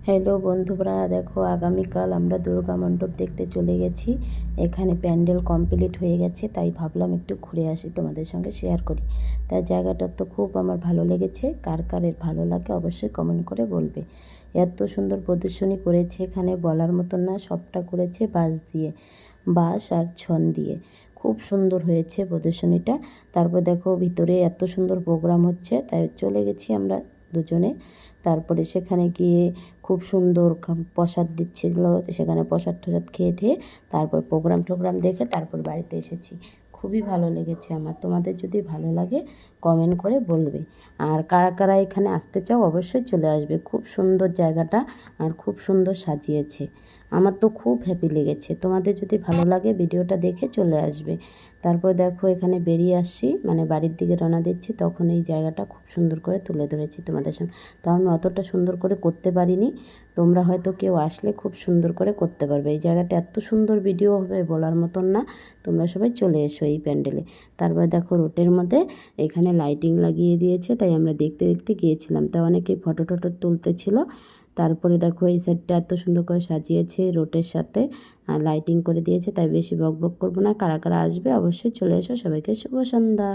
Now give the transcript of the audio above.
Hello বন্ধুরা, দেখো আগামীকাল আমরা দুর্গা মণ্ডপ দেখতে চলে গেছি। এখানে প্যান্ডেল কমপ্লিট হয়ে গেছে, তাই ভাবলাম একটু ঘুরে আসি, তোমাদের সঙ্গে শেয়ার করি। তাই জায়গাটা তো খুব আমার ভালো লেগেছে। কার কার এর ভালো লাগে অবশ্যই কমেন্ট করে বলবে। এত সুন্দর প্রদর্শনী করেছে এখানে, বলার মতন না। সবটা করেছে বাঁশ দিয়ে, বাঁশ আর ছন দিয়ে। খুব সুন্দর হয়েছে প্রদর্শনীটা। তারপর দেখো ভিতরে এত সুন্দর প্রোগ্রাম হচ্ছে, তাই চলে গেছি আমরা দুজনে। তারপরে সেখানে গিয়ে খুব সুন্দর প্রসাদ দিচ্ছিল, সেখানে প্রসাদ টসাদ খেয়ে ঠেয়ে তারপর প্রোগ্রাম টোগ্রাম দেখে তারপর বাড়িতে এসেছি। খুবই ভালো লেগেছে আমার। তোমাদের যদি ভালো লাগে কমেন্ট করে বলবে। আর কারা কারা এখানে আসতে চাও অবশ্যই চলে আসবে। খুব সুন্দর জায়গাটা, আর খুব সুন্দর সাজিয়েছে। আমার তো খুব হ্যাপি লেগেছে। তোমাদের যদি ভালো লাগে ভিডিওটা দেখে চলে আসবে। তারপর দেখো এখানে বেরিয়ে আসছি, মানে বাড়ির দিকে রওনা দিচ্ছি, তখন এই জায়গাটা খুব সুন্দর করে তুলে ধরেছি তোমাদের সামনে। তো আমি অতটা সুন্দর করে করতে পারিনি, তোমরা হয়তো কেউ আসলে খুব সুন্দর করে করতে পারবে। এই জায়গাটা এত সুন্দর ভিডিও হবে বলার মতন না। তোমরা সবাই চলে এসো এই প্যান্ডেলে। তারপর দেখো রোডের মধ্যে এখানে লাইটিং লাগিয়ে দিয়েছে, তাই আমরা দেখতে দেখতে গিয়েছিলাম। তাই অনেকেই ফটো টটো তুলতেছিল। তারপরে দেখো এই সাইডটা এত সুন্দর করে সাজিয়েছে রোডের সাথে, লাইটিং করে দিয়েছে। তাই বেশি বক বক করবো না। কারা কারা আসবে অবশ্যই চলে এসো। সবাইকে শুভ সন্ধ্যা।